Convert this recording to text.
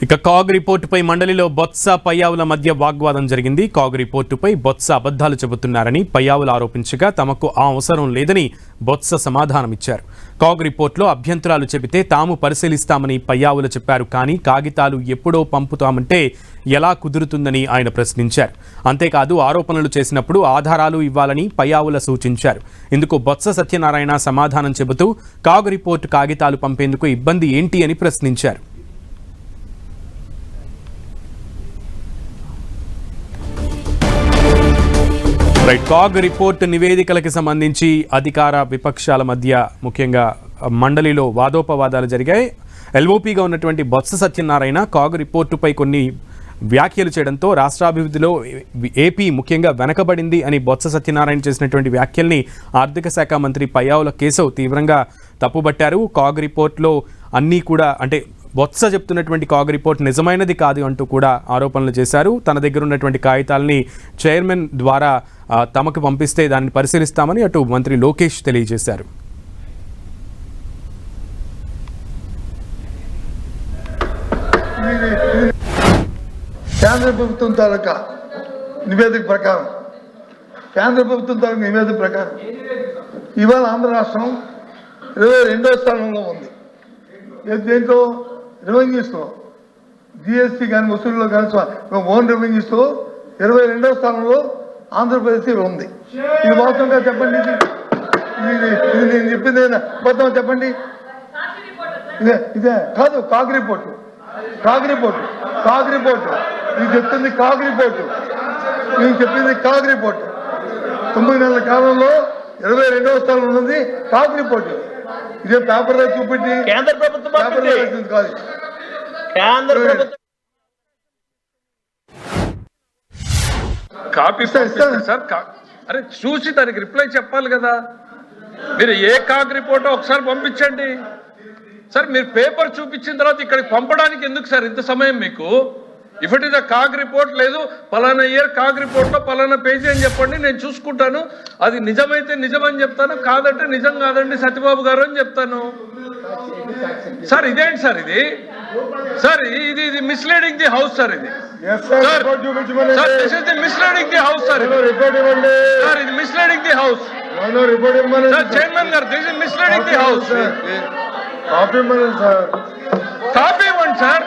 ఇక కాగ్ రిపోర్టుపై మండలిలో బొత్స పయ్యావుల మధ్య వాగ్వాదం జరిగింది. కాగ్ రిపోర్టుపై బొత్స అబద్ధాలు చెబుతున్నారని పయ్యావులు ఆరోపించగా తమకు ఆ అవసరం లేదని బొత్స సమాధానమిచ్చారు. కాగ్ రిపోర్టులో అభ్యంతరాలు చెబితే తాము పరిశీలిస్తామని పయ్యావులు చెప్పారు. కానీ కాగితాలు ఎప్పుడో పంపుతామంటే ఎలా కుదురుతుందని ఆయన ప్రశ్నించారు. అంతేకాదు ఆరోపణలు చేసినప్పుడు ఆధారాలు ఇవ్వాలని పయ్యావుల సూచించారు. ఇందుకు బొత్స సత్యనారాయణ సమాధానం చెబుతూ కాగ్ రిపోర్టు కాగితాలు పంపేందుకు ఇబ్బంది ఏంటి అని ప్రశ్నించారు. కాగ్ రిపోర్ట్ నివేదికలకు సంబంధించి అధికార విపక్షాల మధ్య ముఖ్యంగా మండలిలో వాదోపవాదాలు జరిగాయి. ఎల్ఓపీగా ఉన్నటువంటి బొత్స సత్యనారాయణ కాగ్ రిపోర్టుపై కొన్ని వ్యాఖ్యలు చేయడంతో రాష్ట్రాభివృద్ధిలో ఏపీ ముఖ్యంగా వెనకబడింది అని బొత్స సత్యనారాయణ చేసినటువంటి వ్యాఖ్యల్ని ఆర్థిక శాఖ మంత్రి పయ్యావుల కేశవ్ తీవ్రంగా తప్పుబట్టారు. కాగ్ రిపోర్ట్లో అన్నీ కూడా అంటే బొత్స చెప్తున్నటువంటి కాగ్ రిపోర్ట్ నిజమైనది కాదు అంటూ కూడా ఆరోపణలు చేశారు. తన దగ్గర ఉన్నటువంటి కాగితాలని చైర్మన్ ద్వారా తమకు పంపిస్తే దాన్ని పరిశీలిస్తామని అటు మంత్రి లోకేష్ తెలియజేశారు. కేంద్ర ప్రభుత్వం తాలూకా నివేదిక ప్రకారం ఇవాళ ఆంధ్ర రాష్ట్రం 22వ స్థానంలో ఉంది. దేంట్లో రెవెన్యూస్లో జిఎస్టీ కానీ వసూలులో కానీ ఓన్ రెవెన్యూస్లో 22వ స్థానంలో ఆంధ్రప్రదేశ్ ఉంది. ఇది వాస్తవంగా చెప్పండి. ఇది నేను చెప్పింది మొత్తం చెప్పండి. ఇదే కాదు కాగ్ రిపోర్టు ఇది చెప్తుంది కాగ్ రిపోర్టు. నేను చెప్పింది కాగ్ రిపోర్టు. 9 నెలల కాలంలో 22వ స్థానంలో ఉంది కాగ్ రిపోర్టు. ఇదే పేపర్లో చూపెట్టి కేంద్ర ప్రభుత్వం కాదు. కాపీ ఇస్తాను సార్. అరే చూసి దానికి రిప్లై చెప్పాలి కదా. మీరు ఏ కాగ్ రిపోర్టో ఒకసారి పంపించండి సార్. మీరు పేపర్ చూపించిన తర్వాత ఇక్కడికి పంపడానికి ఎందుకు సార్ ఇంత సమయం మీకు? If it is a CAG report లేదు పలానా ఇయర్ కాగ్ రిపోర్ట్లో పలానా పేజీ అని చెప్పండి, నేను చూసుకుంటాను. అది నిజమైతే నిజమని చెప్తాను, కాదంటే నిజం కాదండి సత్యబాబు గారు అని చెప్తాను. సార్ ఇదేంటి సార్ ఇది? సార్ ఇది మిస్లీడింగ్ ది హౌస్ సార్. ఇది sir this is the misleading the house sir. Sir ఇది misleading the house sir. Chairman గారు this is misleading the house. Copy ఇవ్వండి సార్.